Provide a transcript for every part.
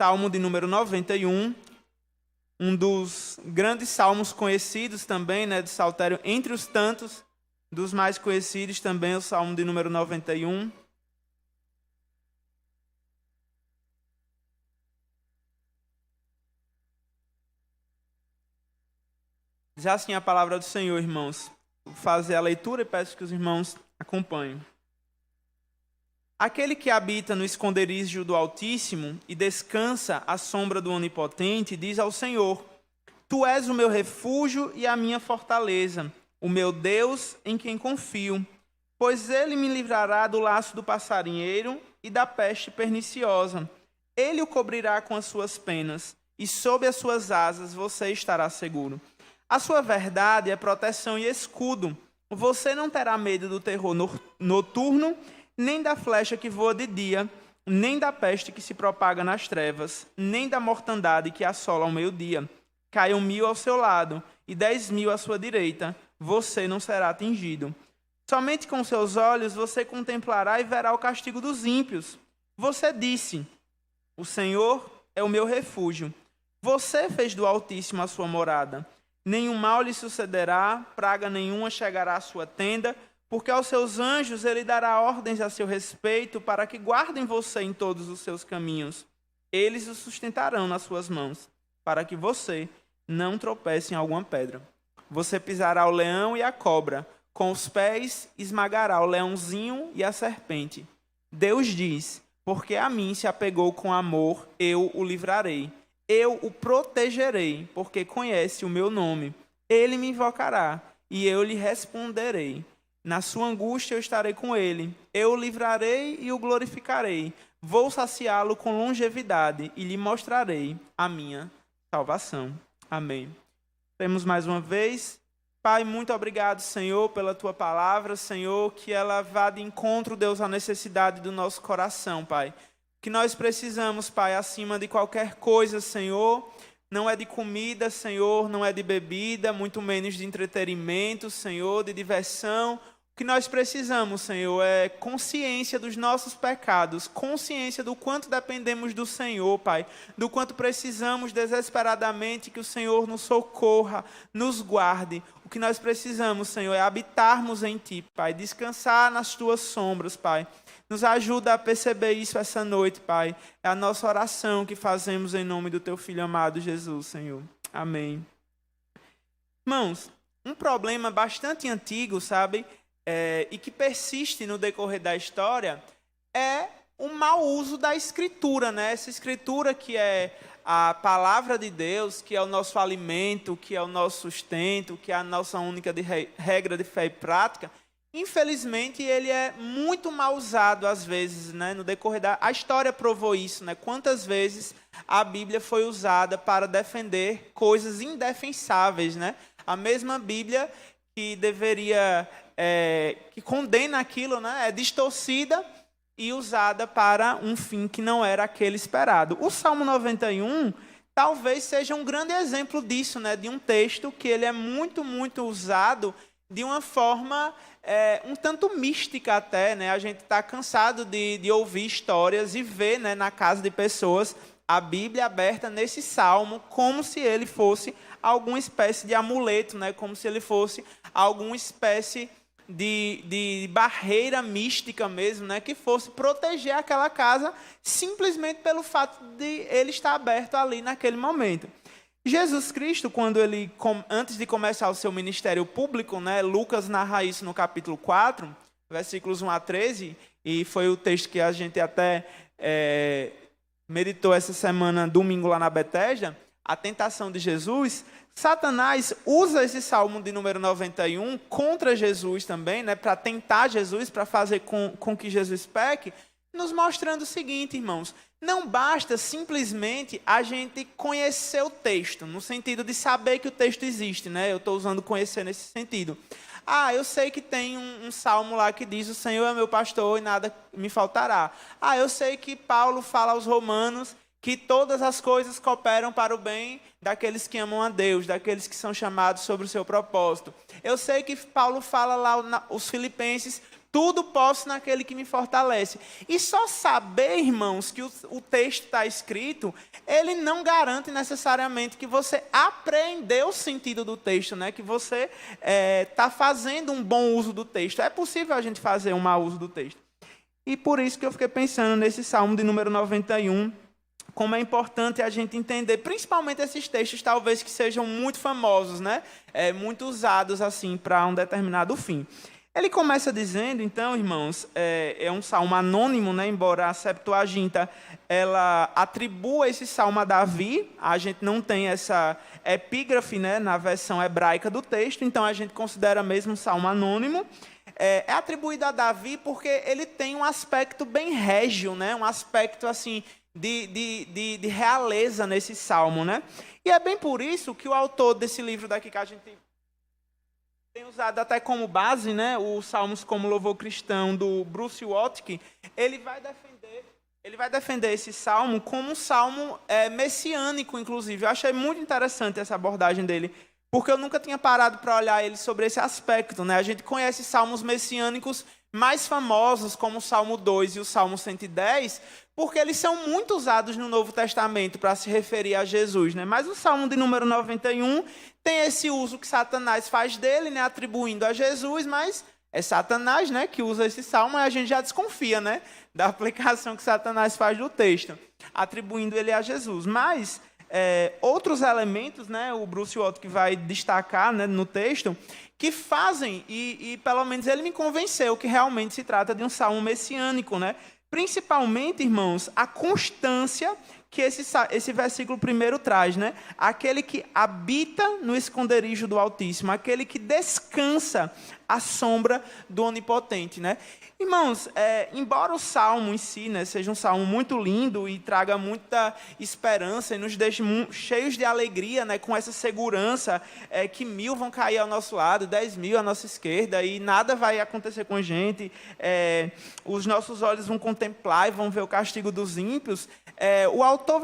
Salmo de número 91, um dos grandes salmos conhecidos também, né, de Saltério, entre os tantos, dos mais conhecidos também, o Salmo de número 91. Diz assim a palavra do Senhor, irmãos. Vou fazer a leitura e peço que os irmãos acompanhem. Aquele que habita no esconderijo do Altíssimo e descansa à sombra do Onipotente, diz ao Senhor: Tu és o meu refúgio e a minha fortaleza, o meu Deus em quem confio. Pois ele me livrará do laço do passarinheiro e da peste perniciosa. Ele o cobrirá com as suas penas, e sob as suas asas você estará seguro. A sua verdade é proteção e escudo. Você não terá medo do terror noturno, nem da flecha que voa de dia, nem da peste que se propaga nas trevas, nem da mortandade que assola ao meio-dia. Caiam 1000 ao seu lado e 10.000 à sua direita, você não será atingido. Somente com seus olhos você contemplará e verá o castigo dos ímpios. Você disse: O Senhor é o meu refúgio. Você fez do Altíssimo a sua morada. Nenhum mal lhe sucederá, praga nenhuma chegará à sua tenda, porque aos seus anjos ele dará ordens a seu respeito para que guardem você em todos os seus caminhos. Eles o sustentarão nas suas mãos, para que você não tropece em alguma pedra. Você pisará o leão e a cobra, com os pés esmagará o leãozinho e a serpente. Deus diz: porque a mim se apegou com amor, eu o livrarei. Eu o protegerei, porque conhece o meu nome. Ele me invocará, e eu lhe responderei. Na sua angústia eu estarei com ele. Eu o livrarei e o glorificarei. Vou saciá-lo com longevidade e lhe mostrarei a minha salvação. Amém. Temos mais uma vez. Pai, muito obrigado, Senhor, pela tua palavra, Senhor, que ela vá de encontro, Deus, à necessidade do nosso coração, Pai. Que nós precisamos, Pai, acima de qualquer coisa, Senhor, não é de comida, Senhor, não é de bebida, muito menos de entretenimento, Senhor, de diversão. O que nós precisamos, Senhor, é consciência dos nossos pecados, consciência do quanto dependemos do Senhor, Pai, do quanto precisamos desesperadamente que o Senhor nos socorra, nos guarde. O que nós precisamos, Senhor, é habitarmos em Ti, Pai, descansar nas Tuas sombras, Pai. Nos ajuda a perceber isso essa noite, Pai. É a nossa oração que fazemos em nome do Teu Filho amado Jesus, Senhor. Amém. Irmãos, um problema bastante antigo, sabe, e que persiste no decorrer da história, é o mau uso da Escritura, né? Essa Escritura que é a palavra de Deus, que é o nosso alimento, que é o nosso sustento, que é a nossa única regra de fé e prática. Infelizmente, ele é muito mal usado às vezes, né? No decorrer a história provou isso, né? Quantas vezes a Bíblia foi usada para defender coisas indefensáveis, né? A mesma Bíblia que deveria, que condena aquilo, né? É distorcida e usada para um fim que não era aquele esperado. O Salmo 91 talvez seja um grande exemplo disso, né? De um texto que ele é muito, muito usado de uma forma um tanto mística até, né? A gente está cansado de ouvir histórias e ver, né, na casa de pessoas a Bíblia aberta nesse salmo como se ele fosse alguma espécie de amuleto, né? Como se ele fosse alguma espécie de barreira mística mesmo, né? Que fosse proteger aquela casa simplesmente pelo fato de ele estar aberto ali naquele momento. Jesus Cristo, quando ele, antes de começar o seu ministério público, né, Lucas narra isso no capítulo 4, versículos 1 a 13, e foi o texto que a gente até meditou essa semana, domingo, lá na Betesda, a tentação de Jesus. Satanás usa esse salmo de número 91 contra Jesus também, né, para tentar Jesus, para fazer com que Jesus peque, nos mostrando o seguinte, irmãos: não basta simplesmente a gente conhecer o texto, no sentido de saber que o texto existe, né? Eu estou usando conhecer nesse sentido. Eu sei que tem um salmo lá que diz: o Senhor é meu pastor e nada me faltará. Eu sei que Paulo fala aos Romanos que todas as coisas cooperam para o bem daqueles que amam a Deus, daqueles que são chamados sobre o seu propósito. Eu sei que Paulo fala lá aos Filipenses Tudo posso naquele que me fortalece. E só saber, irmãos, que o texto está escrito, ele não garante necessariamente que você aprendeu o sentido do texto, né? Que você está fazendo um bom uso do texto. É possível a gente fazer um mau uso do texto. E por isso que eu fiquei pensando nesse Salmo de número 91, como é importante a gente entender, principalmente esses textos, talvez que sejam muito famosos, né? Muito usados assim para um determinado fim. Ele começa dizendo, então, irmãos, é um salmo anônimo, né? Embora a Septuaginta ela atribua esse salmo a Davi, a gente não tem essa epígrafe, né, na versão hebraica do texto, então a gente considera mesmo um salmo anônimo. É atribuído a Davi porque ele tem um aspecto bem régio, né? Um aspecto assim de realeza nesse salmo, né? E é bem por isso que o autor desse livro daqui que a gente tem usado até como base, né, o Salmos como Louvor Cristão, do Bruce Waltke, ele vai defender esse salmo como um salmo messiânico, inclusive. Eu achei muito interessante essa abordagem dele, porque eu nunca tinha parado para olhar ele sobre esse aspecto, né? A gente conhece salmos messiânicos mais famosos, como o Salmo 2 e o Salmo 110, porque eles são muito usados no Novo Testamento para se referir a Jesus, né? Mas o Salmo de número 91 tem esse uso que Satanás faz dele, né? Atribuindo a Jesus, mas é Satanás, né, que usa esse salmo, e a gente já desconfia, né, da aplicação que Satanás faz do texto, atribuindo ele a Jesus. Mas outros elementos, né, o Bruce Waltke vai destacar, né, no texto, que fazem, e pelo menos ele me convenceu que realmente se trata de um salmo messiânico, né? Principalmente, irmãos, a constância que esse versículo primeiro traz, né? Aquele que habita no esconderijo do Altíssimo, aquele que descansa à sombra do Onipotente, né? Irmãos, embora o salmo em si, né, seja um salmo muito lindo e traga muita esperança e nos deixe cheios de alegria, né, com essa segurança que 1000 vão cair ao nosso lado, 10.000 à nossa esquerda e nada vai acontecer com a gente, os nossos olhos vão contemplar e vão ver o castigo dos ímpios, o autor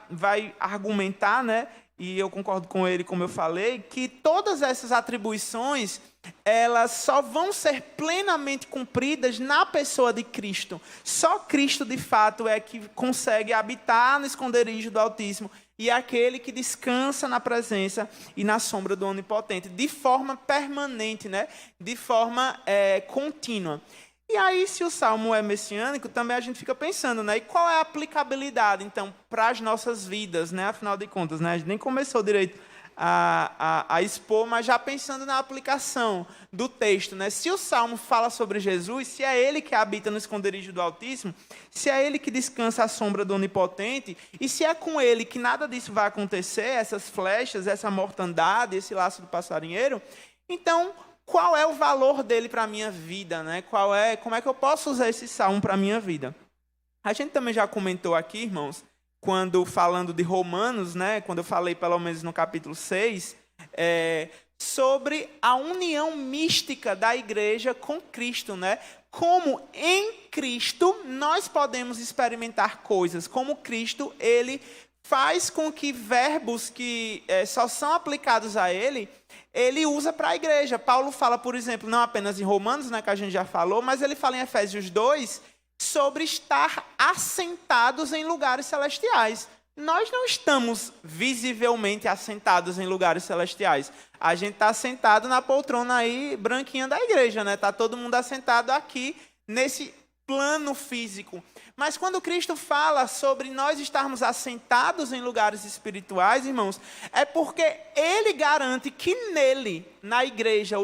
vai argumentar, né, e eu concordo com ele, como eu falei, que todas essas atribuições elas só vão ser plenamente cumpridas na pessoa de Cristo. Só Cristo, de fato, é que consegue habitar no esconderijo do Altíssimo e é aquele que descansa na presença e na sombra do Onipotente, de forma permanente, né? De forma contínua. E aí, se o salmo é messiânico, também a gente fica pensando, né? E qual é a aplicabilidade, então, para as nossas vidas, né? Afinal de contas, né? A gente nem começou direito a expor, mas já pensando na aplicação do texto, né? Se o salmo fala sobre Jesus, se é ele que habita no esconderijo do Altíssimo, se é ele que descansa à sombra do Onipotente, e se é com ele que nada disso vai acontecer, essas flechas, essa mortandade, esse laço do passarinheiro, então qual é o valor dele para a minha vida, né? Como é que eu posso usar esse salmo para a minha vida? A gente também já comentou aqui, irmãos, quando falando de Romanos, né, quando eu falei pelo menos no capítulo 6, sobre a união mística da igreja com Cristo, né? Como em Cristo nós podemos experimentar coisas, como Cristo, ele faz com que verbos que só são aplicados a ele usa para a igreja. Paulo fala, por exemplo, não apenas em Romanos, né, que a gente já falou, mas ele fala em Efésios 2, sobre estar assentados em lugares celestiais. Nós não estamos visivelmente assentados em lugares celestiais. A gente está assentado na poltrona aí branquinha da igreja, né? Está todo mundo assentado aqui nesse plano físico. Mas quando Cristo fala sobre nós estarmos assentados em lugares espirituais, irmãos, é porque Ele garante que nele, na igreja,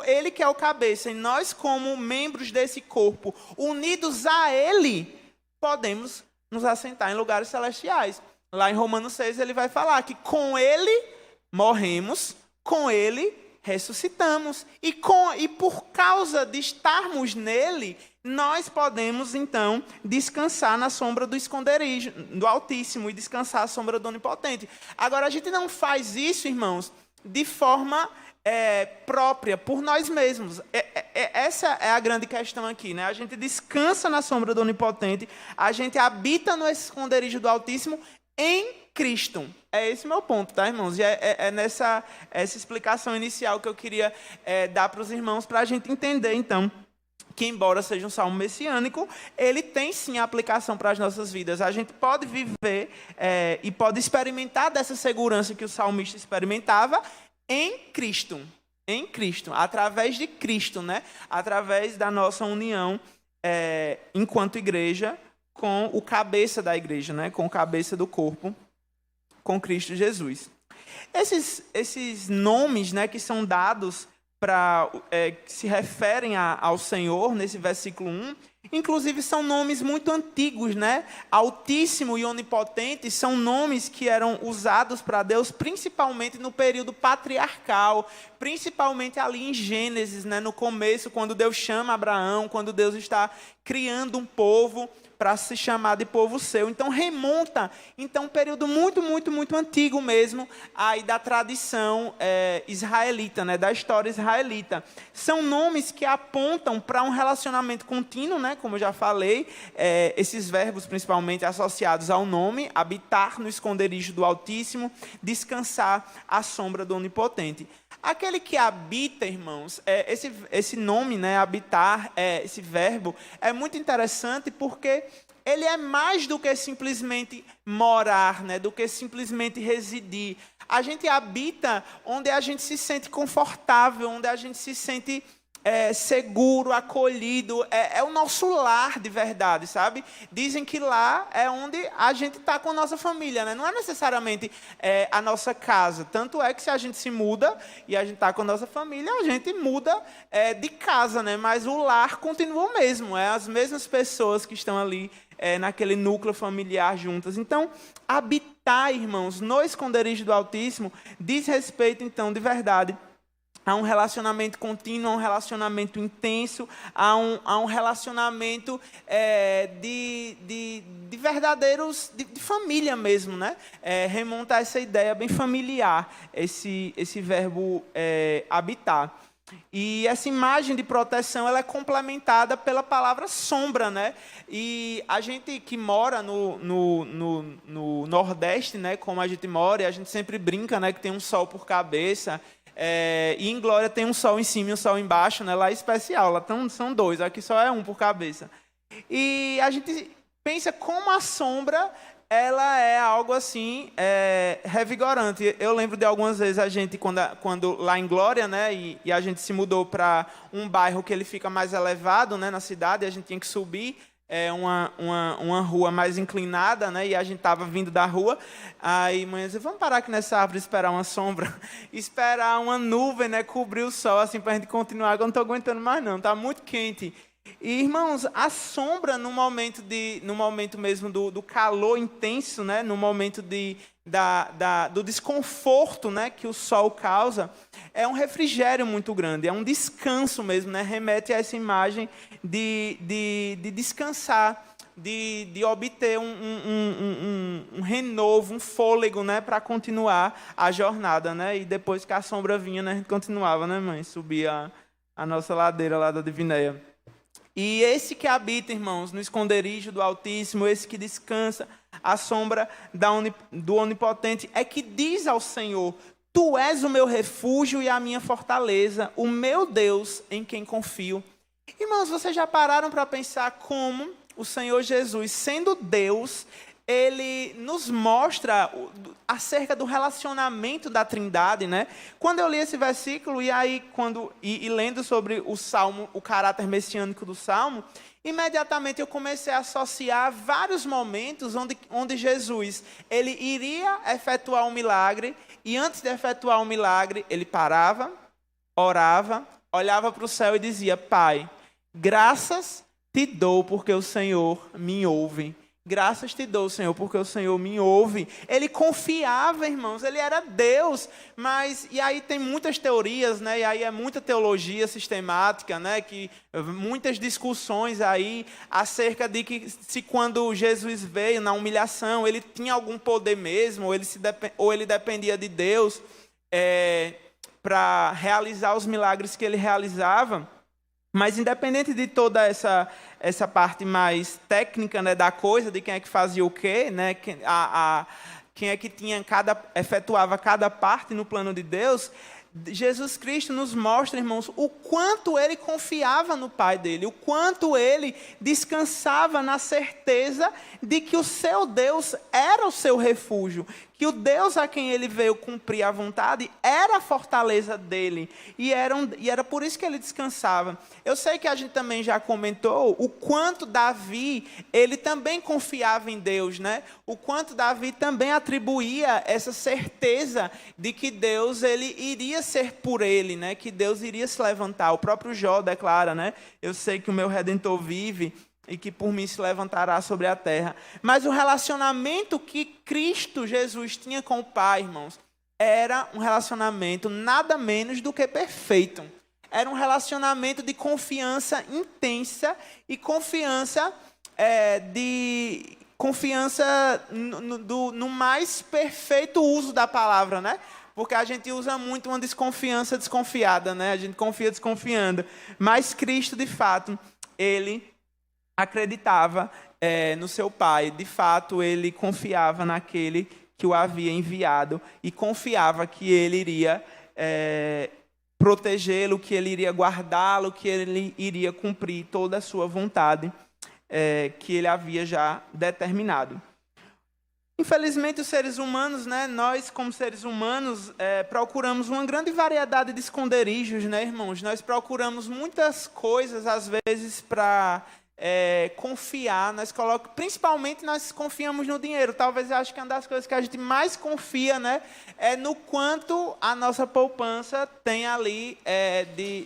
Ele que é o cabeça, e nós como membros desse corpo, unidos a Ele, podemos nos assentar em lugares celestiais. Lá em Romanos 6 ele vai falar que com Ele morremos, com Ele ressuscitamos. E por causa de estarmos nele, nós podemos, então, descansar na sombra do esconderijo, do Altíssimo, e descansar à sombra do Onipotente. Agora, a gente não faz isso, irmãos, de forma própria, por nós mesmos. Essa é a grande questão aqui, né? A gente descansa na sombra do Onipotente, a gente habita no esconderijo do Altíssimo em Cristo. É esse meu ponto, tá, irmãos? E nessa essa explicação inicial que eu queria dar para os irmãos, para a gente entender, então, que, embora seja um salmo messiânico, ele tem sim aplicação para as nossas vidas. A gente pode viver e pode experimentar dessa segurança que o salmista experimentava em Cristo, através de Cristo, né? Através da nossa união enquanto igreja com o cabeça da igreja, né? Com o cabeça do corpo, com Cristo Jesus. Esses nomes, né, que são dados que se referem ao Senhor, nesse versículo 1, inclusive são nomes muito antigos, né? Altíssimo e Onipotente são nomes que eram usados para Deus, principalmente no período patriarcal, principalmente ali em Gênesis, né? No começo, quando Deus chama Abraão, quando Deus está criando um povo para se chamar de povo seu. Então remonta um período muito, muito, muito antigo mesmo, aí da tradição israelita, né, da história israelita. São nomes que apontam para um relacionamento contínuo, né, como eu já falei, esses verbos principalmente associados ao nome: habitar no esconderijo do Altíssimo, descansar à sombra do Onipotente. Aquele que habita, irmãos, esse nome, né, habitar, esse verbo, é muito interessante porque ele é mais do que simplesmente morar, né, do que simplesmente residir. A gente habita onde a gente se sente confortável, onde a gente se sente seguro, acolhido. É o nosso lar de verdade, sabe? Dizem que lá é onde a gente está com a nossa família, né? Não é necessariamente a nossa casa. Tanto é que se a gente se muda e a gente está com a nossa família, a gente muda de casa, né? Mas o lar continua o mesmo. As mesmas pessoas que estão ali naquele núcleo familiar juntas. Então, habitar, irmãos, no esconderijo do Altíssimo diz respeito, então, de verdade, a um relacionamento contínuo, a um relacionamento intenso, a um relacionamento de verdadeiros, de família mesmo, né? Remonta a essa ideia bem familiar, esse verbo habitar. E essa imagem de proteção, ela é complementada pela palavra sombra, né? E a gente que mora no Nordeste, né? Como a gente mora, e a gente sempre brinca, né? Que tem um sol por cabeça. E em Glória tem um sol em cima e um sol embaixo, né? Lá é especial, lá são dois, aqui só é um por cabeça. E a gente pensa como a sombra, ela é algo assim, revigorante. Eu lembro de algumas vezes a gente, quando lá em Glória, né, e a gente se mudou para um bairro que ele fica mais elevado, né, na cidade, e a gente tinha que subir uma rua mais inclinada, né, e a gente estava vindo da rua, aí mãe disse, vamos parar aqui nessa árvore e esperar uma sombra, esperar uma nuvem, né, cobrir o sol, assim, para a gente continuar, que eu não estou aguentando mais não, está muito quente. E, irmãos, a sombra no momento mesmo do calor intenso, né, no momento do desconforto, né, que o sol causa, é um refrigério muito grande, é um descanso mesmo, né, remete a essa imagem de descansar, de obter um renovo, um fôlego, né, para continuar a jornada, né, e depois que a sombra vinha, né, a gente continuava, né, mãe, subia a nossa ladeira lá da Divinéia. E esse que habita, irmãos, no esconderijo do Altíssimo, esse que descansa à sombra do Onipotente, é que diz ao Senhor: Tu és o meu refúgio e a minha fortaleza, o meu Deus em quem confio. Irmãos, vocês já pararam para pensar como o Senhor Jesus, sendo Deus, ele nos mostra acerca do relacionamento da Trindade, né? Quando eu li esse versículo e lendo sobre o Salmo, o caráter messiânico do Salmo, imediatamente eu comecei a associar vários momentos onde Jesus ele iria efetuar um milagre e antes de efetuar um milagre ele parava, orava, olhava para o céu e dizia: Pai, graças te dou porque o Senhor me ouve. Graças te dou, Senhor, porque o Senhor me ouve. Ele confiava, irmãos, ele era Deus, e aí tem muitas teorias, né? E aí é muita teologia sistemática, né? Que muitas discussões aí acerca de que se quando Jesus veio na humilhação, ele tinha algum poder mesmo, ou ele dependia de Deus para realizar os milagres que ele realizava. Mas independente de toda essa parte mais técnica, né, da coisa, de quem é que fazia o quê, né, quem é que efetuava cada parte no plano de Deus, Jesus Cristo nos mostra, irmãos, o quanto ele confiava no Pai dele, o quanto ele descansava na certeza de que o seu Deus era o seu refúgio, que o Deus a quem ele veio cumprir a vontade era a fortaleza dele, e era por isso que ele descansava. Eu sei que a gente também já comentou o quanto Davi, ele também confiava em Deus, né? O quanto Davi também atribuía essa certeza de que Deus ele iria ser por ele, né? Que Deus iria se levantar. O próprio Jó declara, né? Eu sei que o meu Redentor vive e que por mim se levantará sobre a terra. Mas o relacionamento que Cristo Jesus tinha com o Pai, irmãos, era um relacionamento nada menos do que perfeito. Era um relacionamento de confiança intensa e confiança no mais perfeito uso da palavra, né? Porque a gente usa muito uma desconfiança desconfiada, né? A gente confia desconfiando. Mas Cristo, de fato, ele acreditava no seu Pai. De fato, ele confiava naquele que o havia enviado e confiava que ele iria protegê-lo, que ele iria guardá-lo, que ele iria cumprir toda a sua vontade que ele havia já determinado. Infelizmente, os seres humanos, né, nós como seres humanos, procuramos uma grande variedade de esconderijos, né, irmãos? Nós procuramos muitas coisas, às vezes, para confiar. Principalmente, nós confiamos no dinheiro. Talvez eu acho que uma das coisas que a gente mais confia, né, é no quanto a nossa poupança tem ali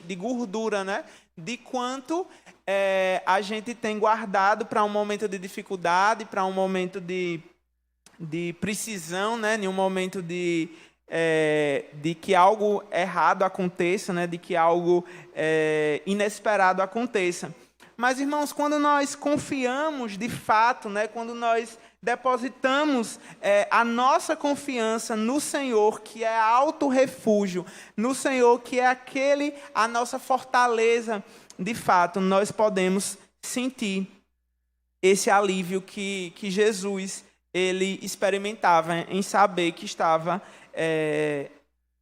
de gordura, né? De quanto a gente tem guardado para um momento de dificuldade, para um momento de precisão, né? Em um momento de que algo errado aconteça, né? De que algo inesperado aconteça. Mas, irmãos, quando nós confiamos de fato, né? Quando nós depositamos a nossa confiança no Senhor, que é alto refúgio, no Senhor, que é a nossa fortaleza, de fato, nós podemos sentir esse alívio que Jesus ele experimentava em saber que estava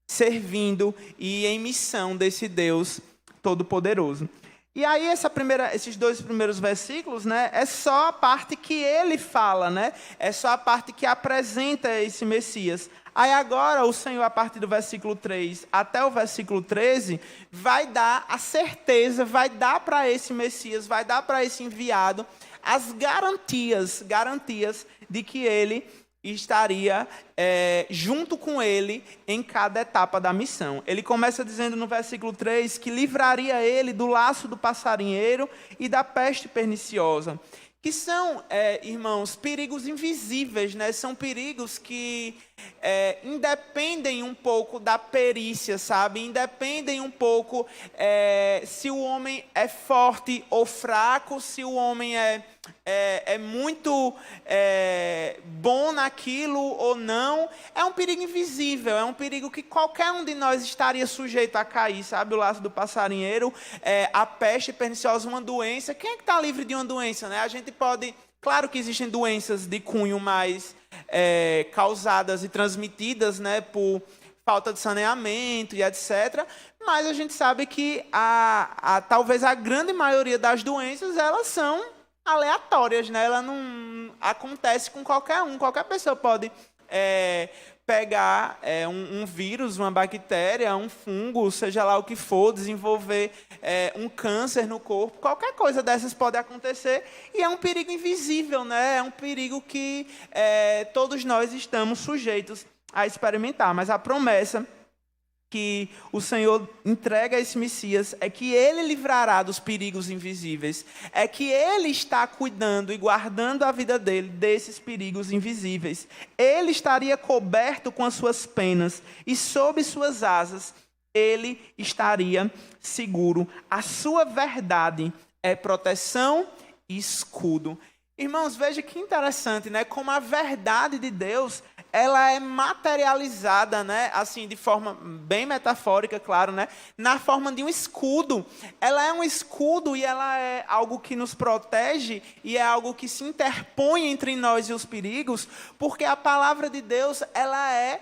servindo e em missão desse Deus Todo-Poderoso. E aí esses 2 primeiros versículos, né, é só a parte que ele fala, né? É só a parte que apresenta esse Messias. Aí agora o Senhor, a partir do versículo 3 até o versículo 13, vai dar a certeza, vai dar para esse Messias, vai dar para esse enviado as garantias de que ele estaria junto com ele em cada etapa da missão. Ele começa dizendo no versículo 3 que livraria ele do laço do passarinheiro e da peste perniciosa, que são, irmãos, perigos invisíveis, né? São perigos que independem um pouco da perícia, sabe? Independem um pouco se o homem é forte ou fraco, se o homem é muito bom naquilo ou não. É um perigo invisível, é um perigo que qualquer um de nós estaria sujeito a cair, sabe? O laço do passarinheiro, a peste perniciosa, uma doença. Quem é que está livre de uma doença, né? A gente pode... Claro que existem doenças de cunho mais causadas e transmitidas, né, por falta de saneamento e etc. Mas a gente sabe que talvez a grande maioria das doenças, elas são aleatórias, né? Ela não acontece com qualquer um. Qualquer pessoa pode pegar um vírus, uma bactéria, um fungo, seja lá o que for, desenvolver um câncer no corpo. Qualquer coisa dessas pode acontecer e é um perigo invisível, né? É um perigo que todos nós estamos sujeitos a experimentar. Mas a promessa que o Senhor entrega a esse Messias é que ele livrará dos perigos invisíveis, é que ele está cuidando e guardando a vida dele desses perigos invisíveis. Ele estaria coberto com as suas penas e sob suas asas ele estaria seguro. A sua verdade é proteção e escudo. Irmãos, veja que interessante, né? Como a verdade de Deus, ela é materializada, né? Assim, de forma bem metafórica, claro, né? Na forma de um escudo. Ela é um escudo e ela é algo que nos protege e é algo que se interpõe entre nós e os perigos, porque a palavra de Deus, ela é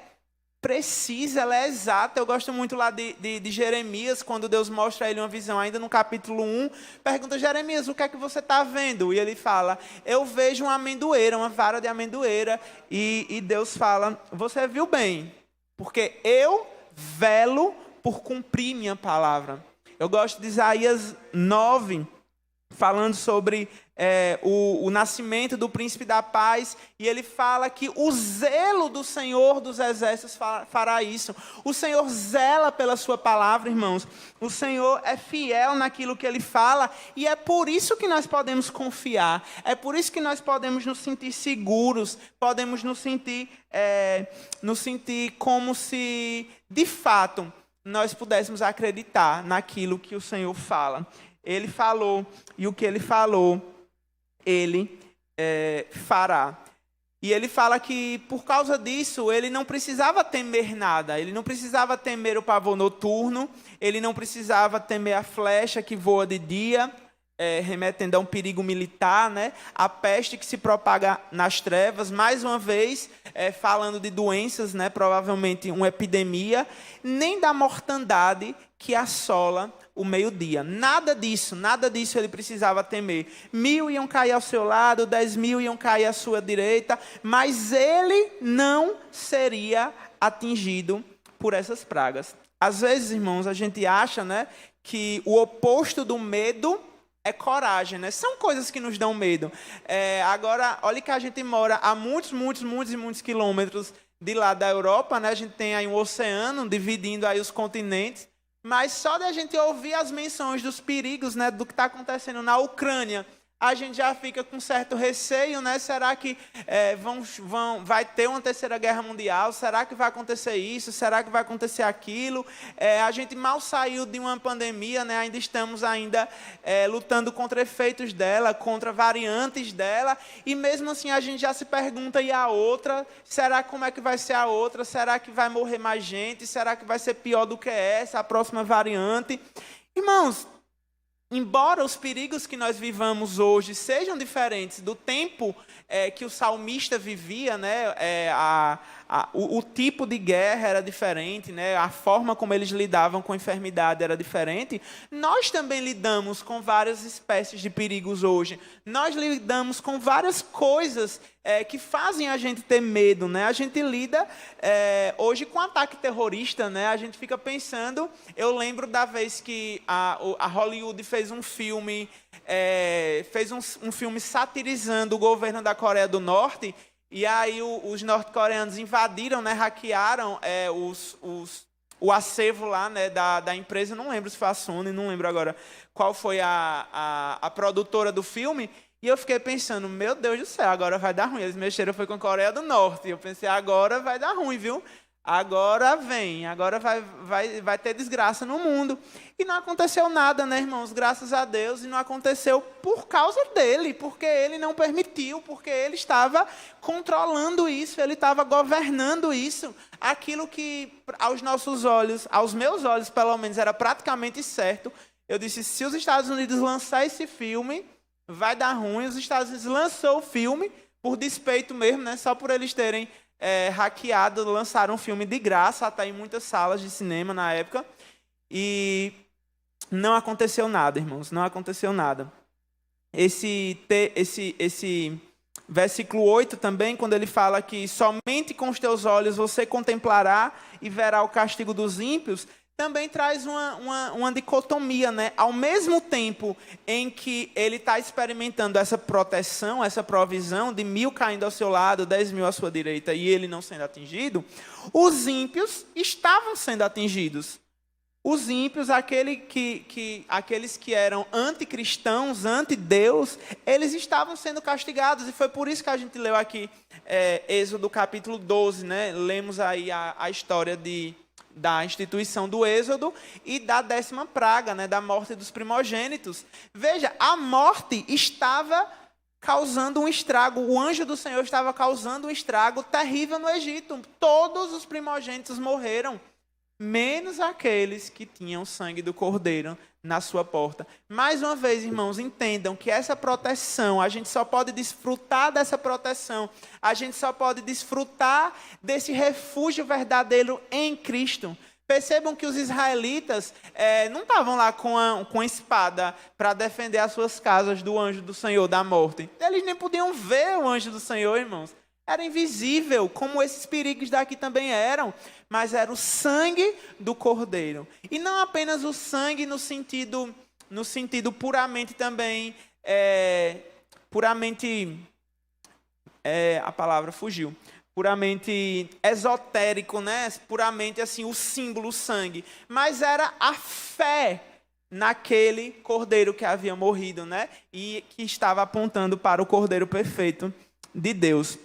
precisa, ela é exata. Eu gosto muito lá de Jeremias, quando Deus mostra a ele uma visão, ainda no capítulo 1, pergunta: Jeremias, o que é que você está vendo? E ele fala: eu vejo uma amendoeira, uma vara de amendoeira. E Deus fala: você viu bem, porque eu velo por cumprir minha palavra. Eu gosto de Isaías 9, falando sobre o nascimento do príncipe da paz, e ele fala que o zelo do Senhor dos exércitos fará isso. O Senhor zela pela sua palavra, irmãos. O Senhor é fiel naquilo que ele fala, e é por isso que nós podemos confiar, é por isso que nós podemos nos sentir seguros, podemos nos sentir como se, de fato, nós pudéssemos acreditar naquilo que o Senhor fala. Ele falou, e o que ele falou, ele fará. E ele fala que, por causa disso, ele não precisava temer nada. Ele não precisava temer o pavor noturno, ele não precisava temer a flecha que voa de dia, remetendo a um perigo militar, né? A peste que se propaga nas trevas, mais uma vez, falando de doenças, né? Provavelmente uma epidemia, nem da mortandade que assola o meio-dia. Nada disso ele precisava temer. 1000 iam cair ao seu lado, 10.000 iam cair à sua direita, mas ele não seria atingido por essas pragas. Às vezes, irmãos, a gente acha, né, que o oposto do medo é coragem, né? São coisas que nos dão medo. Agora, olha que a gente mora a muitos quilômetros de lá da Europa, né? A gente tem aí um oceano dividindo aí os continentes. Mas só da gente ouvir as menções dos perigos, né, do que está acontecendo na Ucrânia, a gente já fica com certo receio, né? Será que vai ter uma terceira guerra mundial? Será que vai acontecer isso? Será que vai acontecer aquilo? A gente mal saiu de uma pandemia, né? Ainda estamos lutando contra efeitos dela, contra variantes dela, e mesmo assim a gente já se pergunta: e a outra? Será como é que vai ser a outra? Será que vai morrer mais gente? Será que vai ser pior do que essa, a próxima variante? Irmãos, embora os perigos que nós vivamos hoje sejam diferentes do tempo que o salmista vivia, né? O tipo de guerra era diferente, né? A forma como eles lidavam com a enfermidade era diferente. Nós também lidamos com várias espécies de perigos hoje. Nós lidamos com várias coisas que fazem a gente ter medo, né? A gente lida hoje com ataque terrorista, né? A gente fica pensando. Eu lembro da vez que a Hollywood fez um filme, um filme satirizando o governo da Coreia do Norte. E aí os norte-coreanos invadiram, né, hackearam o acervo lá, né, da empresa. Não lembro se foi a Sony, não lembro agora qual foi a produtora do filme. E eu fiquei pensando: meu Deus do céu, agora vai dar ruim. Eles mexeram, foi com a Coreia do Norte. E eu pensei: agora vai dar ruim, viu? Agora vai ter desgraça no mundo. E não aconteceu nada, né, irmãos? Graças a Deus. E não aconteceu por causa dele, porque ele não permitiu, porque ele estava controlando isso, ele estava governando isso. Aquilo que aos nossos olhos, aos meus olhos pelo menos, era praticamente certo. Eu disse: se os Estados Unidos lançar esse filme, vai dar ruim. Os Estados Unidos lançou o filme por despeito mesmo, né? Só por eles terem hackeado, lançaram um filme de graça, até em muitas salas de cinema na época, e não aconteceu nada, irmãos, não aconteceu nada. Esse versículo 8 também, quando ele fala que somente com os teus olhos você contemplará e verá o castigo dos ímpios, também traz uma dicotomia, né? Ao mesmo tempo em que ele está experimentando essa proteção, essa provisão de 1000 caindo ao seu lado, 10.000 à sua direita, e ele não sendo atingido, os ímpios estavam sendo atingidos. Os ímpios, aqueles que eram anticristãos, anti-Deus, eles estavam sendo castigados. E foi por isso que a gente leu aqui Êxodo capítulo 12, né? Lemos aí a história da instituição do Êxodo e da 10ª praga, né, da morte dos primogênitos. Veja, a morte estava causando um estrago, o anjo do Senhor estava causando um estrago terrível no Egito. Todos os primogênitos morreram. menos aqueles que tinham sangue do Cordeiro na sua porta. Mais uma vez, irmãos, entendam que essa proteção, a gente só pode desfrutar dessa proteção, a gente só pode desfrutar desse refúgio verdadeiro em Cristo. Percebam que os israelitas não estavam lá com a espada para defender as suas casas do anjo do Senhor, da morte. Eles nem podiam ver o anjo do Senhor, irmãos. Era invisível, como esses perigos daqui também eram, mas era o sangue do Cordeiro. E não apenas o sangue no sentido puramente também, a palavra fugiu, puramente esotérico, né? Puramente assim, o símbolo, o sangue. Mas era a fé naquele Cordeiro que havia morrido, né? E que estava apontando para o Cordeiro perfeito de Deus.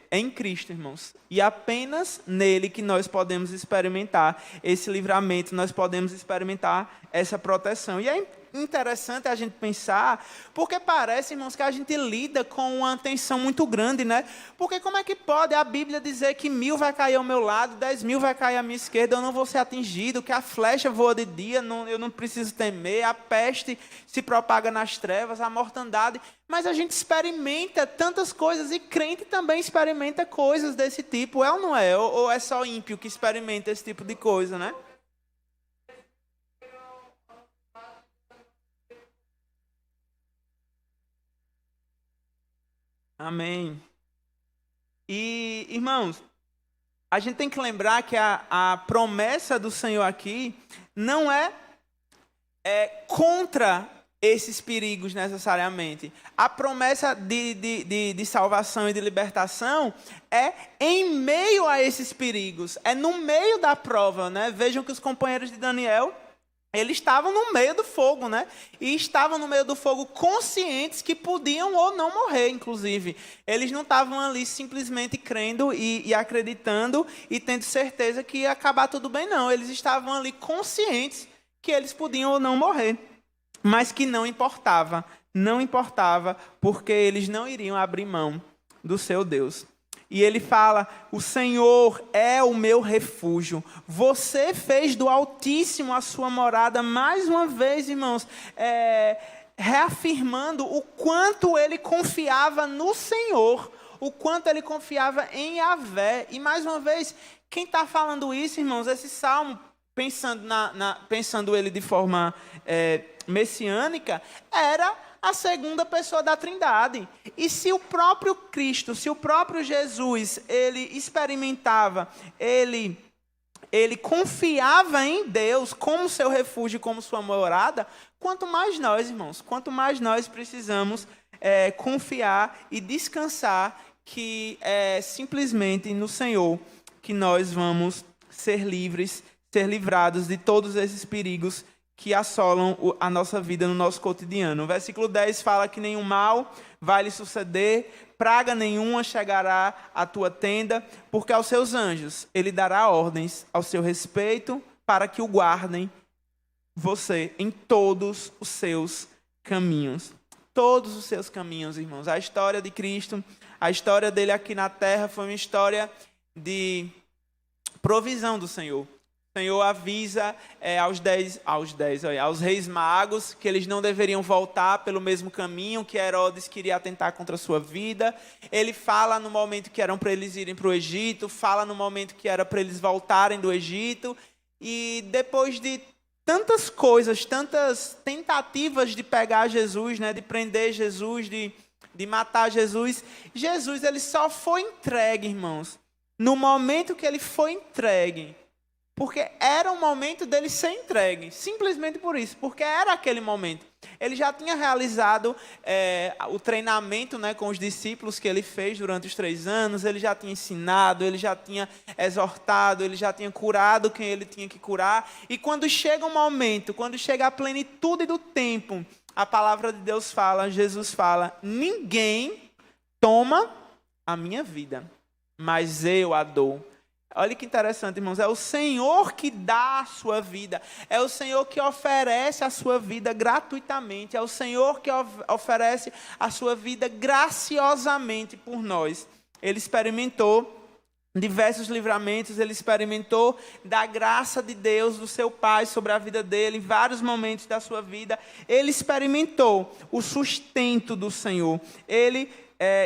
Em Cristo, irmãos. E apenas nele que nós podemos experimentar esse livramento, nós podemos experimentar essa proteção. E é interessante a gente pensar, porque parece, irmãos, que a gente lida com uma tensão muito grande, né? Porque como é que pode a Bíblia dizer que 1000 vai cair ao meu lado, 10.000 vai cair à minha esquerda, eu não vou ser atingido, que a flecha voa de dia, eu não preciso temer, a peste se propaga nas trevas, a mortandade, mas a gente experimenta tantas coisas e crente também experimenta coisas desse tipo, é ou não é? Ou é só ímpio que experimenta esse tipo de coisa, né? Amém. E, irmãos, a gente tem que lembrar que a promessa do Senhor aqui não é contra esses perigos necessariamente. A promessa de salvação e de libertação é em meio a esses perigos, é no meio da prova, né? Vejam que os companheiros de Daniel, eles estavam no meio do fogo, né? E estavam no meio do fogo conscientes que podiam ou não morrer, inclusive. Eles não estavam ali simplesmente crendo e acreditando e tendo certeza que ia acabar tudo bem, não. Eles estavam ali conscientes que eles podiam ou não morrer. Mas que não importava, porque eles não iriam abrir mão do seu Deus. E ele fala, o Senhor é o meu refúgio. Você fez do Altíssimo a sua morada. Mais uma vez, irmãos, reafirmando o quanto ele confiava no Senhor. O quanto ele confiava em Yahvé. E mais uma vez, quem está falando isso, irmãos, esse salmo, pensando ele de forma messiânica, era a segunda pessoa da Trindade. E se o próprio Cristo, se o próprio Jesus, ele experimentava, ele confiava em Deus como seu refúgio, como sua morada, quanto mais nós, irmãos, quanto mais nós precisamos confiar e descansar que é simplesmente no Senhor que nós vamos ser livres, ser livrados de todos esses perigos que assolam a nossa vida no nosso cotidiano. O versículo 10 fala que nenhum mal vai lhe suceder, praga nenhuma chegará à tua tenda, porque aos seus anjos ele dará ordens ao seu respeito para que o guardem você em todos os seus caminhos. Todos os seus caminhos, irmãos. A história de Cristo, a história dele aqui na terra foi uma história de provisão do Senhor. O Senhor avisa aos reis magos que eles não deveriam voltar pelo mesmo caminho que Herodes queria atentar contra a sua vida. Ele fala no momento que eram para eles irem para o Egito, fala no momento que era para eles voltarem do Egito. E depois de tantas coisas, tantas tentativas de pegar Jesus, né, de prender Jesus, de matar Jesus, ele só foi entregue, irmãos, no momento que ele foi entregue. Porque era o momento dele ser entregue, simplesmente por isso, porque era aquele momento. Ele já tinha realizado o treinamento, né, com os discípulos que ele fez durante os 3 anos, ele já tinha ensinado, ele já tinha exortado, ele já tinha curado quem ele tinha que curar. E quando chega o momento, quando chega a plenitude do tempo, a palavra de Deus fala, Jesus fala, ninguém toma a minha vida, mas eu a dou. Olha que interessante, irmãos, é o Senhor que dá a sua vida, é o Senhor que oferece a sua vida gratuitamente, é o Senhor que oferece a sua vida graciosamente por nós. Ele experimentou diversos livramentos, ele experimentou da graça de Deus, do seu Pai sobre a vida dele, em vários momentos da sua vida. Ele experimentou o sustento do Senhor. Ele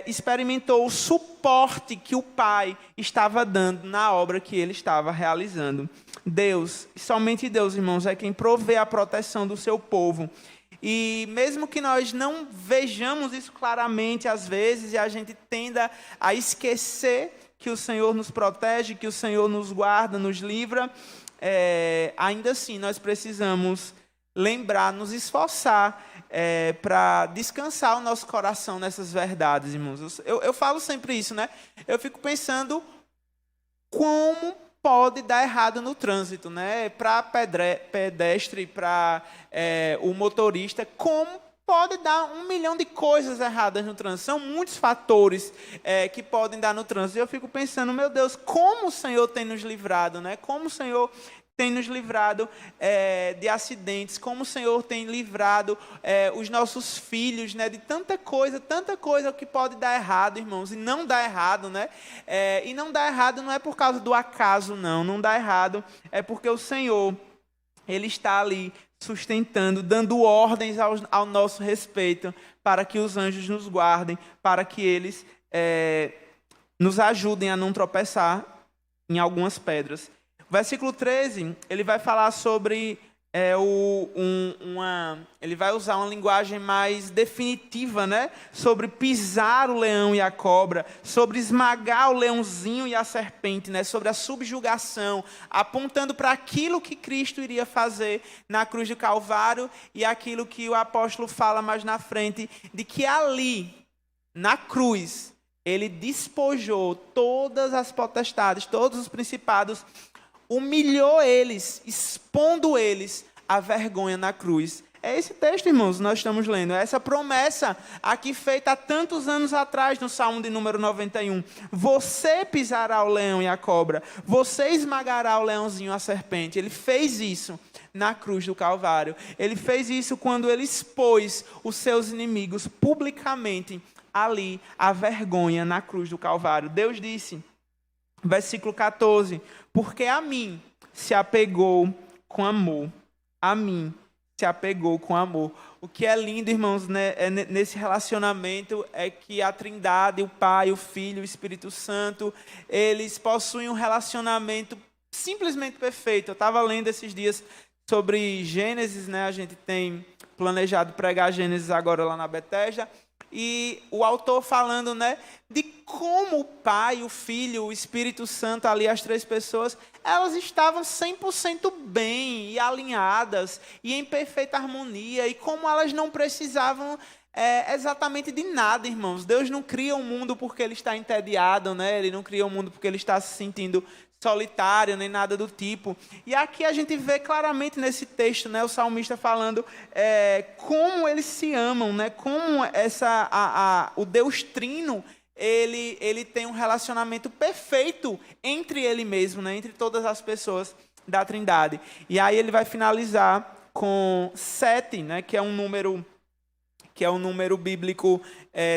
experimentou o suporte que o Pai estava dando na obra que ele estava realizando. Deus, somente Deus, irmãos, é quem provê a proteção do seu povo. E mesmo que nós não vejamos isso claramente às vezes, e a gente tenda a esquecer que o Senhor nos protege, que o Senhor nos guarda, nos livra, ainda assim nós precisamos lembrar, nos esforçar para descansar o nosso coração nessas verdades, irmãos. Eu falo sempre isso, né? Eu fico pensando como pode dar errado no trânsito, né? Para pedestre, para o motorista, como pode dar 1 milhão de coisas erradas no trânsito. São muitos fatores que podem dar no trânsito. Eu fico pensando, meu Deus, como o Senhor tem nos livrado, né? Como o Senhor tem nos livrado de acidentes, como o Senhor tem livrado os nossos filhos, né? De tanta coisa que pode dar errado, irmãos, e não dá errado, né? E não dá errado não é por causa do acaso, não dá errado, é porque o Senhor, Ele está ali sustentando, dando ordens ao nosso respeito, para que os anjos nos guardem, para que eles nos ajudem a não tropeçar em algumas pedras. Versículo 13, ele vai falar sobre ele vai usar uma linguagem mais definitiva, né? Sobre pisar o leão e a cobra, sobre esmagar o leãozinho e a serpente, né? Sobre a subjugação, apontando para aquilo que Cristo iria fazer na cruz do Calvário e aquilo que o apóstolo fala mais na frente, de que ali, na cruz, ele despojou todas as potestades, todos os principados, humilhou eles, expondo eles à vergonha na cruz. É esse texto, irmãos, nós estamos lendo. É essa promessa aqui feita há tantos anos atrás, no Salmo de número 91. Você pisará o leão e a cobra. Você esmagará o leãozinho e a serpente. Ele fez isso na cruz do Calvário. Ele fez isso quando ele expôs os seus inimigos publicamente ali, à vergonha na cruz do Calvário. Deus disse, versículo 14, porque a mim se apegou com amor. A mim se apegou com amor. O que é lindo, irmãos, né, nesse relacionamento é que a Trindade, o Pai, o Filho, o Espírito Santo, eles possuem um relacionamento simplesmente perfeito. Eu estava lendo esses dias sobre Gênesis, né? A gente tem planejado pregar Gênesis agora lá na Bethesda. E o autor falando, né, de como o Pai, o Filho, o Espírito Santo, ali as três pessoas, elas estavam 100% bem e alinhadas e em perfeita harmonia, e como elas não precisavam exatamente de nada, irmãos. Deus não cria um mundo porque ele está entediado, né? Ele não cria um mundo porque ele está se sentindo solitário, nem nada do tipo. E aqui a gente vê claramente nesse texto, né, o salmista falando como eles se amam, né, como o Deus Trino, ele tem um relacionamento perfeito entre ele mesmo, né, entre todas as pessoas da Trindade. E aí ele vai finalizar com 7, né, que é um número bíblico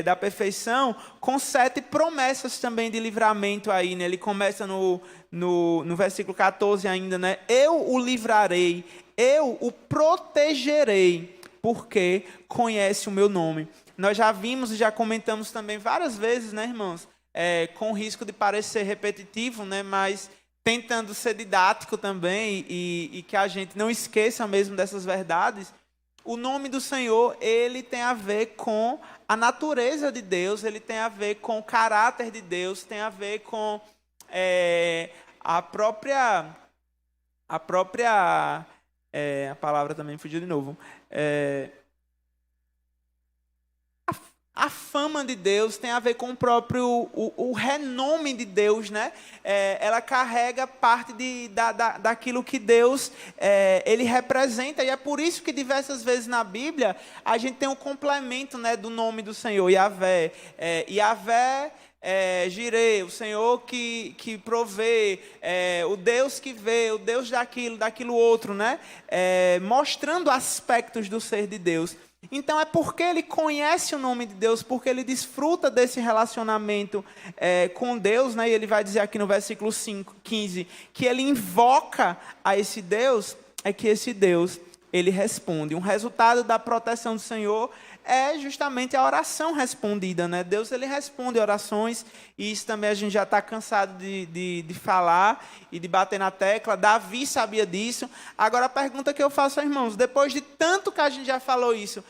da perfeição, com 7 promessas também de livramento aí, né? Ele começa no versículo 14 ainda, né? Eu o livrarei, eu o protegerei, porque conhece o meu nome. Nós já vimos e já comentamos também várias vezes, né, irmãos? Com risco de parecer repetitivo, né? Mas tentando ser didático também e que a gente não esqueça mesmo dessas verdades. O nome do Senhor, ele tem a ver com a natureza de Deus, ele tem a ver com o caráter de Deus, tem a ver com a palavra também fugiu de novo. A fama de Deus tem a ver com o próprio o renome de Deus, né? Ela carrega parte daquilo que Deus ele representa, e é por isso que diversas vezes na Bíblia a gente tem um complemento, né, do nome do Senhor, Yahvé. Yahvé Jireh, o Senhor que provê, o Deus que vê, o Deus daquilo outro, né? Mostrando aspectos do ser de Deus. Então é porque ele conhece o nome de Deus, porque ele desfruta desse relacionamento com Deus, né? E ele vai dizer aqui no versículo 15, que ele invoca a esse Deus, é que esse Deus, ele responde. Um resultado da proteção do Senhor é justamente a oração respondida, né? Deus, ele responde orações, e isso também a gente já está cansado de falar e de bater na tecla. Davi sabia disso. Agora, a pergunta que eu faço, irmãos, depois de tanto que a gente já falou isso,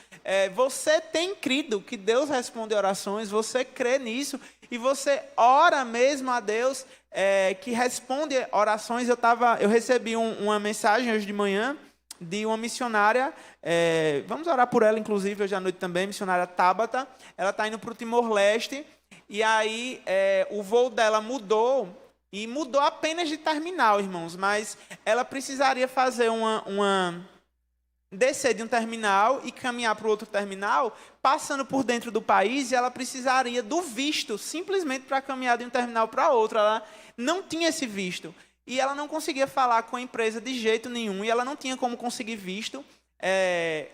você tem crido que Deus responde orações? Você crê nisso? E você ora mesmo a Deus que responde orações? Eu recebi uma mensagem hoje de manhã de uma missionária, vamos orar por ela, inclusive, hoje à noite também, missionária Tabata. Ela está indo para o Timor-Leste, e aí o voo dela mudou, e mudou apenas de terminal, irmãos, mas ela precisaria fazer descer de um terminal e caminhar para o outro terminal, passando por dentro do país, e ela precisaria do visto, simplesmente para caminhar de um terminal para outro. Ela não tinha esse visto. E ela não conseguia falar com a empresa de jeito nenhum, e ela não tinha como conseguir visto.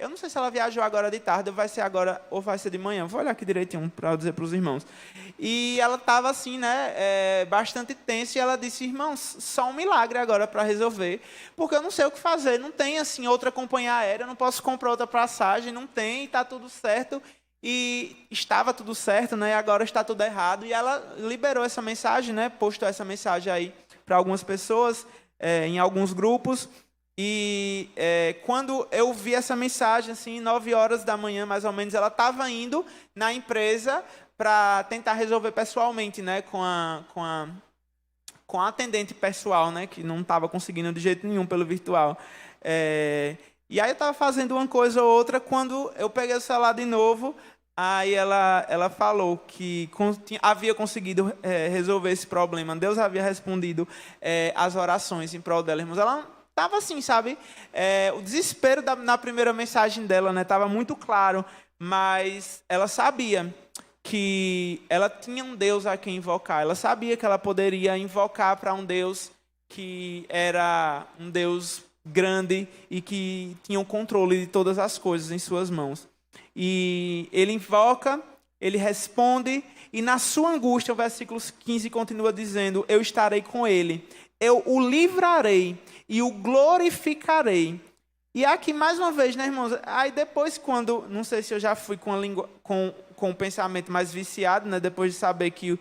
Eu não sei se ela viajou agora de tarde, ou vai ser agora, ou vai ser de manhã. Vou olhar aqui direitinho para dizer para os irmãos. E ela estava assim, né, bastante tensa, e ela disse: irmãos, só um milagre agora para resolver, porque eu não sei o que fazer, não tem assim outra companhia aérea, não posso comprar outra passagem, não tem, está tudo certo. E estava tudo certo, né, e agora está tudo errado. E ela liberou essa mensagem, né, postou essa mensagem aí para algumas pessoas, em alguns grupos. E quando eu vi essa mensagem, assim, 9 horas da manhã, mais ou menos, ela estava indo na empresa para tentar resolver pessoalmente, né, com a atendente pessoal, né, que não estava conseguindo de jeito nenhum pelo virtual. E aí eu estava fazendo uma coisa ou outra, quando eu peguei o celular de novo. Aí ela falou que havia conseguido resolver esse problema. Deus havia respondido as orações em prol dela, irmãos. Ela estava assim, sabe? O desespero na primeira mensagem dela, né? Estava muito claro, mas ela sabia que ela tinha um Deus a quem invocar. Ela sabia que ela poderia invocar para um Deus que era um Deus grande e que tinha o controle de todas as coisas em suas mãos. E ele invoca, ele responde, e na sua angústia, o versículo 15 continua dizendo: eu estarei com ele, eu o livrarei e o glorificarei. E aqui, mais uma vez, né, irmãos? Aí depois, quando, não sei se eu já fui com o pensamento mais viciado, né, depois de saber que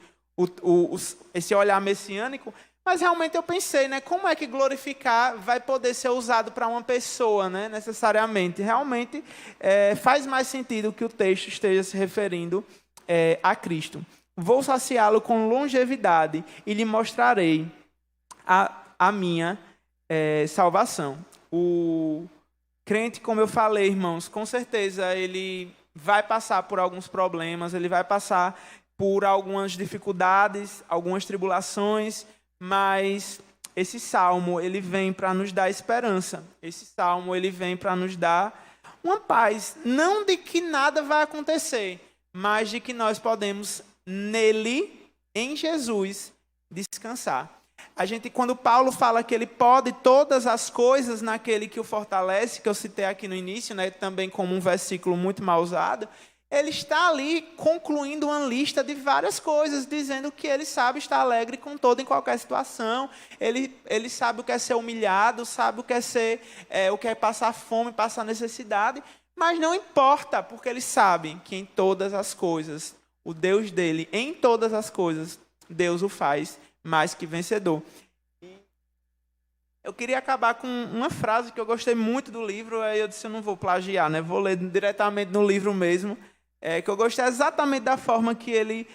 esse olhar messiânico, mas realmente eu pensei, né, como é que glorificar vai poder ser usado para uma pessoa, né, necessariamente? Realmente faz mais sentido que o texto esteja se referindo a Cristo. Vou saciá-lo com longevidade e lhe mostrarei a minha salvação. O crente, como eu falei, irmãos, com certeza ele vai passar por alguns problemas, ele vai passar por algumas dificuldades, algumas tribulações, mas esse salmo, ele vem para nos dar esperança. Esse salmo, ele vem para nos dar uma paz. Não de que nada vai acontecer, mas de que nós podemos, nele, em Jesus, descansar. Quando Paulo fala que ele pode todas as coisas naquele que o fortalece, que eu citei aqui no início, né, também como um versículo muito mal usado, ele está ali concluindo uma lista de várias coisas, dizendo que ele sabe estar alegre com toda e qualquer situação. Ele sabe o que é ser humilhado, sabe o que é passar fome, passar necessidade, mas não importa, porque ele sabe que em todas as coisas, o Deus dele, em todas as coisas, Deus o faz mais que vencedor. Eu queria acabar com uma frase que eu gostei muito do livro, aí eu disse: eu não vou plagiar, né? Vou ler diretamente no livro mesmo. Que eu gostei exatamente da forma que ele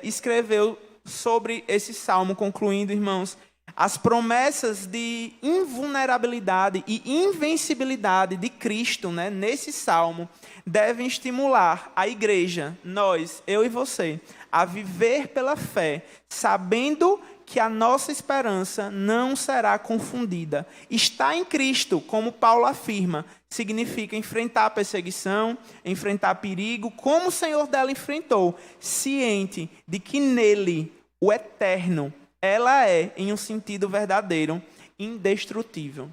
escreveu sobre esse salmo, concluindo, irmãos: as promessas de invulnerabilidade e invencibilidade de Cristo, né, nesse salmo, devem estimular a igreja, nós, eu e você, a viver pela fé, sabendo que a nossa esperança não será confundida. Estar em Cristo, como Paulo afirma, significa enfrentar a perseguição, enfrentar perigo, como o Senhor dela enfrentou, ciente de que nele, o eterno, ela é, em um sentido verdadeiro, indestrutível.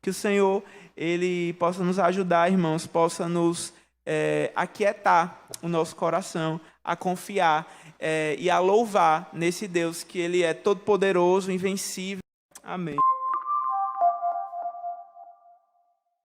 Que o Senhor, ele possa nos ajudar, irmãos, possa nos aquietar o nosso coração, a confiar e a louvar nesse Deus que Ele é todo-poderoso, invencível. Amém.